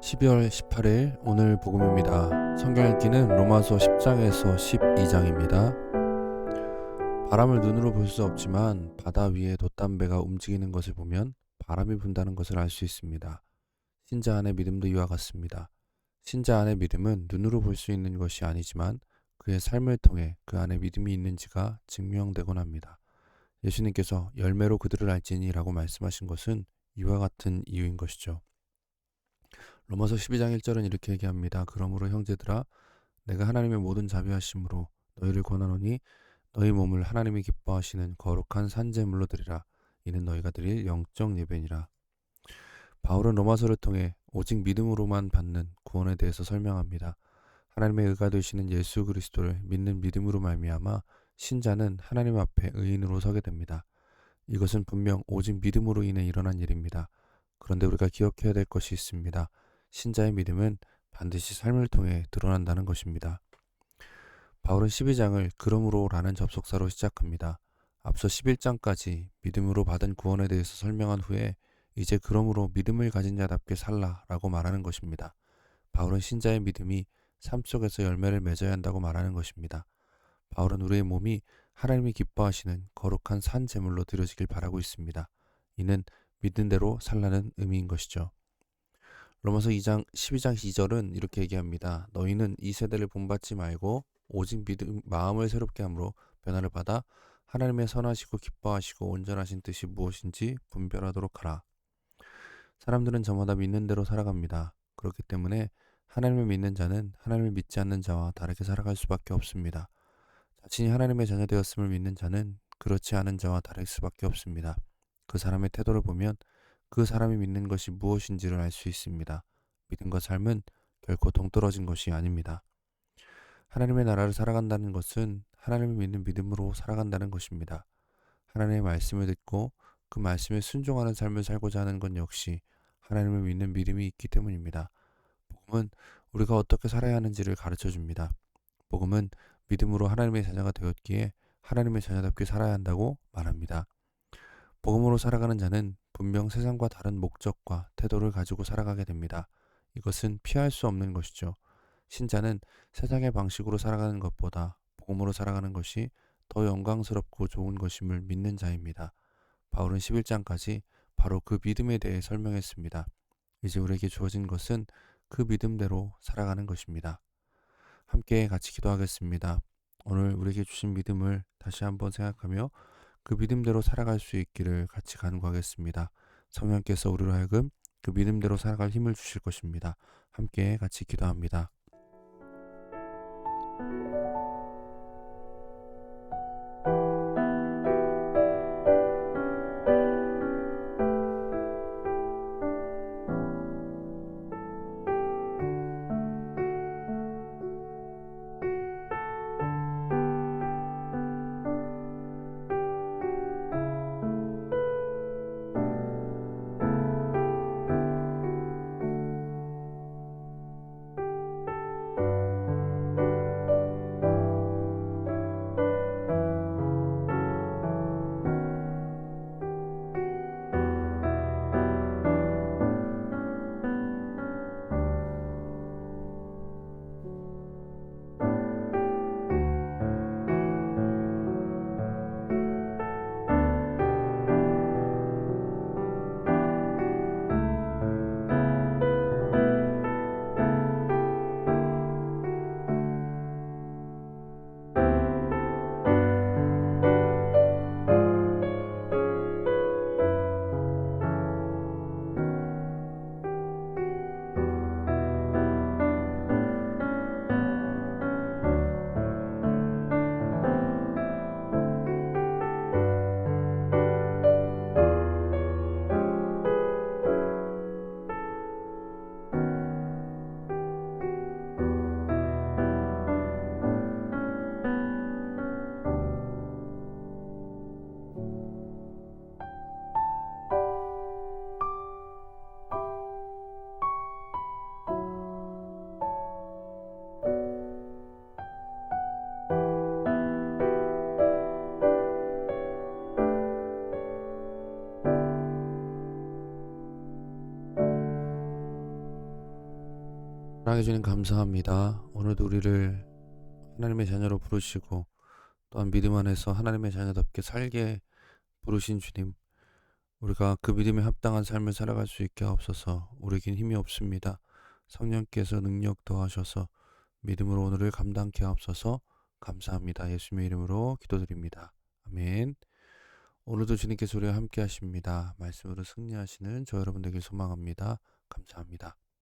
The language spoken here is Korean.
12월 18일 오늘 복음입니다. 성경 읽기는 로마서 10장에서 12장입니다. 바람을 눈으로 볼 수 없지만 바다 위에 돛담배가 움직이는 것을 보면 바람이 분다는 것을 알 수 있습니다. 신자 안의 믿음도 이와 같습니다. 신자 안의 믿음은 눈으로 볼 수 있는 것이 아니지만 그의 삶을 통해 그 안에 믿음이 있는지가 증명되곤 합니다. 예수님께서 열매로 그들을 알지니 라고 말씀하신 것은 이와 같은 이유인 것이죠. 로마서 12장 1절은 이렇게 얘기합니다. 그러므로 형제들아 내가 하나님의 모든 자비하심으로 너희를 권하노니 너희 몸을 하나님이 기뻐하시는 거룩한 산제물로 드리라. 이는 너희가 드릴 영적 예배니라. 바울은 로마서를 통해 오직 믿음으로만 받는 구원에 대해서 설명합니다. 하나님의 의가 되시는 예수 그리스도를 믿는 믿음으로 말미암아 신자는 하나님 앞에 의인으로 서게 됩니다. 이것은 분명 오직 믿음으로 인해 일어난 일입니다. 그런데 우리가 기억해야 될 것이 있습니다. 신자의 믿음은 반드시 삶을 통해 드러난다는 것입니다. 바울은 12장을 그러므로 라는 접속사로 시작합니다. 앞서 11장까지 믿음으로 받은 구원에 대해서 설명한 후에 이제 그러므로 믿음을 가진 자답게 살라 라고 말하는 것입니다. 바울은 신자의 믿음이 삶 속에서 열매를 맺어야 한다고 말하는 것입니다. 바울은 우리의 몸이 하나님이 기뻐하시는 거룩한 산 제물로 드려지길 바라고 있습니다. 이는 믿는 대로 살라는 의미인 것이죠. 로마서 2장 12장 2절은 이렇게 얘기합니다. 너희는 이 세대를 본받지 말고 오직 믿음 마음을 새롭게 함으로 변화를 받아 하나님의 선하시고 기뻐하시고 온전하신 뜻이 무엇인지 분별하도록 하라. 사람들은 저마다 믿는 대로 살아갑니다. 그렇기 때문에 하나님을 믿는 자는 하나님을 믿지 않는 자와 다르게 살아갈 수밖에 없습니다. 자신이 하나님의 자녀 되었음을 믿는 자는 그렇지 않은 자와 다를 수밖에 없습니다. 그 사람의 태도를 보면 그 사람이 믿는 것이 무엇인지를 알 수 있습니다. 믿음과 삶은 결코 동떨어진 것이 아닙니다. 하나님의 나라를 살아간다는 것은 하나님을 믿는 믿음으로 살아간다는 것입니다. 하나님의 말씀을 듣고 그 말씀에 순종하는 삶을 살고자 하는 건 역시 하나님을 믿는 믿음이 있기 때문입니다. 복음은 우리가 어떻게 살아야 하는지를 가르쳐 줍니다. 복음은 믿음으로 하나님의 자녀가 되었기에 하나님의 자녀답게 살아야 한다고 말합니다. 복음으로 살아가는 자는 분명 세상과 다른 목적과 태도를 가지고 살아가게 됩니다. 이것은 피할 수 없는 것이죠. 신자는 세상의 방식으로 살아가는 것보다 복음으로 살아가는 것이 더 영광스럽고 좋은 것임을 믿는 자입니다. 바울은 11장까지 바로 그 믿음에 대해 설명했습니다. 이제 우리에게 주어진 것은 그 믿음대로 살아가는 것입니다. 함께 같이 기도하겠습니다. 오늘 우리에게 주신 믿음을 다시 한번 생각하며 그 믿음대로 살아갈 수 있기를 같이 간구하겠습니다. 성령께서 우리로 하여금 그 믿음대로 살아갈 힘을 주실 것입니다. 함께 같이 기도합니다. 사랑해 주님 감사합니다. 오늘도 우리를 하나님의 자녀로 부르시고 또한 믿음 안에서 하나님의 자녀답게 살게 부르신 주님, 우리가 그 믿음에 합당한 삶을 살아갈 수 있게 하옵소서. 우리에겐 힘이 없습니다. 성령께서 능력 더하셔서 믿음으로 오늘을 감당케 하옵소서. 감사합니다. 예수님의 이름으로 기도드립니다. 아멘. 오늘도 주님께서 우리와 함께 하십니다. 말씀으로 승리하시는 저 여러분 되길 소망합니다. 감사합니다.